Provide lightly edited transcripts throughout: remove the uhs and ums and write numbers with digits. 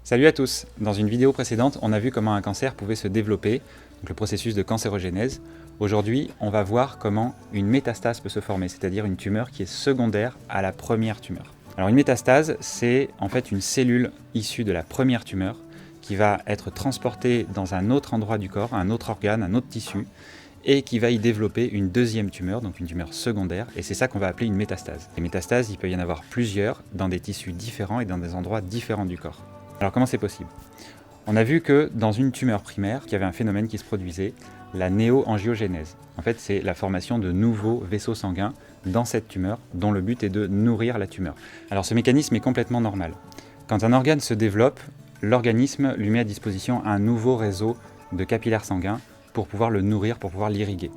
Salut à tous! Dans une vidéo précédente, on a vu comment un cancer pouvait se développer, donc le processus de cancérogénèse. Aujourd'hui, on va voir comment une métastase peut se former, c'est-à-dire une tumeur qui est secondaire à la première tumeur. Alors une métastase, c'est en fait une cellule issue de la première tumeur qui va être transportée dans un autre endroit du corps, un autre organe, un autre tissu, et qui va y développer une deuxième tumeur, donc une tumeur secondaire, et c'est ça qu'on va appeler une métastase. Les métastases, il peut y en avoir plusieurs, dans des tissus différents et dans des endroits différents du corps. Alors comment c'est possible? On a vu que dans une tumeur primaire, il y avait un phénomène qui se produisait, la néoangiogénèse. En fait, c'est la formation de nouveaux vaisseaux sanguins dans cette tumeur, dont le but est de nourrir la tumeur. Alors ce mécanisme est complètement normal. Quand un organe se développe, l'organisme lui met à disposition un nouveau réseau de capillaires sanguins pour pouvoir le nourrir, pour pouvoir l'irriguer.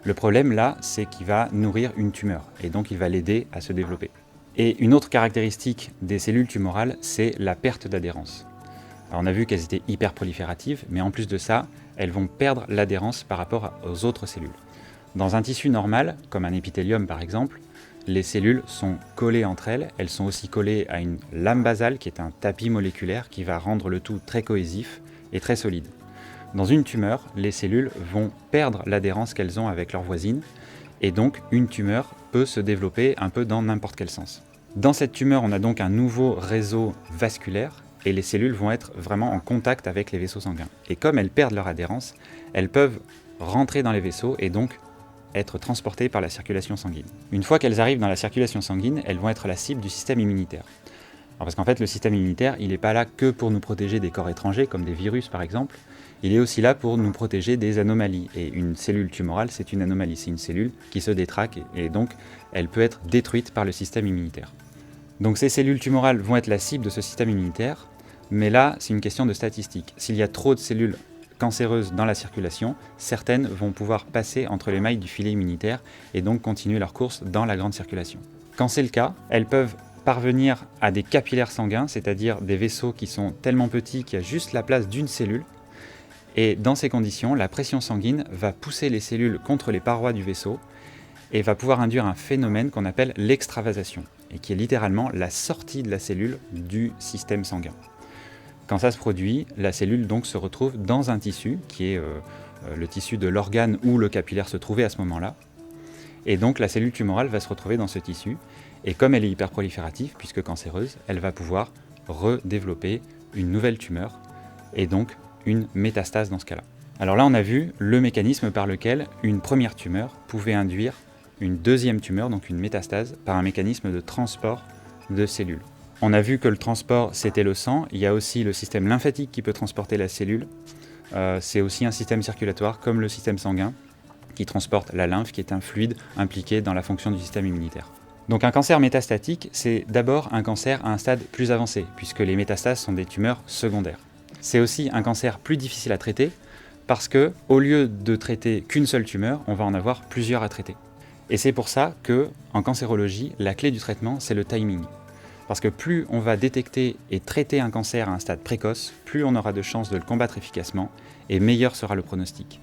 Le problème là, c'est qu'il va nourrir une tumeur, et donc il va l'aider à se développer. Et une autre caractéristique des cellules tumorales, c'est la perte d'adhérence. Alors on a vu qu'elles étaient hyper prolifératives, mais en plus de ça, elles vont perdre l'adhérence par rapport aux autres cellules. Dans un tissu normal, comme un épithélium par exemple, les cellules sont collées entre elles, elles sont aussi collées à une lame basale qui est un tapis moléculaire qui va rendre le tout très cohésif et très solide. Dans une tumeur, les cellules vont perdre l'adhérence qu'elles ont avec leurs voisines, et donc une tumeur peut se développer un peu dans n'importe quel sens. Dans cette tumeur, on a donc un nouveau réseau vasculaire, et les cellules vont être vraiment en contact avec les vaisseaux sanguins. Et comme elles perdent leur adhérence, elles peuvent rentrer dans les vaisseaux et donc être transportées par la circulation sanguine. Une fois qu'elles arrivent dans la circulation sanguine, elles vont être la cible du système immunitaire. Alors parce qu'en fait, le système immunitaire, il n'est pas là que pour nous protéger des corps étrangers, comme des virus par exemple, il est aussi là pour nous protéger des anomalies. Et une cellule tumorale, c'est une anomalie, c'est une cellule qui se détraque et donc elle peut être détruite par le système immunitaire. Donc ces cellules tumorales vont être la cible de ce système immunitaire, mais là, c'est une question de statistique. S'il y a trop de cellules cancéreuses dans la circulation, certaines vont pouvoir passer entre les mailles du filet immunitaire et donc continuer leur course dans la grande circulation. Quand c'est le cas, elles peuvent parvenir à des capillaires sanguins, c'est-à-dire des vaisseaux qui sont tellement petits qu'il y a juste la place d'une cellule. Et dans ces conditions, la pression sanguine va pousser les cellules contre les parois du vaisseau et va pouvoir induire un phénomène qu'on appelle l'extravasation, et qui est littéralement la sortie de la cellule du système sanguin. Quand ça se produit, la cellule donc se retrouve dans un tissu, qui est le tissu de l'organe où le capillaire se trouvait à ce moment-là, et donc la cellule tumorale va se retrouver dans ce tissu, et comme elle est hyperproliférative, puisque cancéreuse, elle va pouvoir redévelopper une nouvelle tumeur, et donc une métastase dans ce cas-là. Alors là, on a vu le mécanisme par lequel une première tumeur pouvait induire une deuxième tumeur, donc une métastase, par un mécanisme de transport de cellules. On a vu que le transport, c'était le sang. Il y a aussi le système lymphatique qui peut transporter la cellule. C'est aussi un système circulatoire, comme le système sanguin, qui transporte la lymphe, qui est un fluide impliqué dans la fonction du système immunitaire. Donc un cancer métastatique, c'est d'abord un cancer à un stade plus avancé, puisque les métastases sont des tumeurs secondaires. C'est aussi un cancer plus difficile à traiter, parce que au lieu de traiter qu'une seule tumeur, on va en avoir plusieurs à traiter. Et c'est pour ça que, en cancérologie, la clé du traitement, c'est le timing. Parce que plus on va détecter et traiter un cancer à un stade précoce, plus on aura de chances de le combattre efficacement, et meilleur sera le pronostic.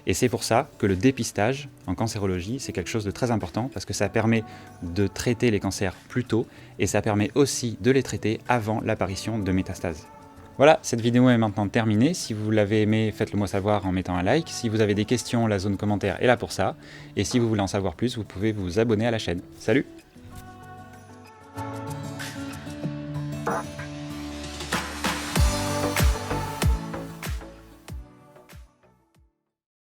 Et c'est pour ça que le dépistage, en cancérologie, c'est quelque chose de très important, parce que ça permet de traiter les cancers plus tôt, et ça permet aussi de les traiter avant l'apparition de métastases. Voilà, cette vidéo est maintenant terminée. Si vous l'avez aimée, faites-le moi savoir en mettant un like. Si vous avez des questions, la zone commentaire est là pour ça. Et si vous voulez en savoir plus, vous pouvez vous abonner à la chaîne. Salut!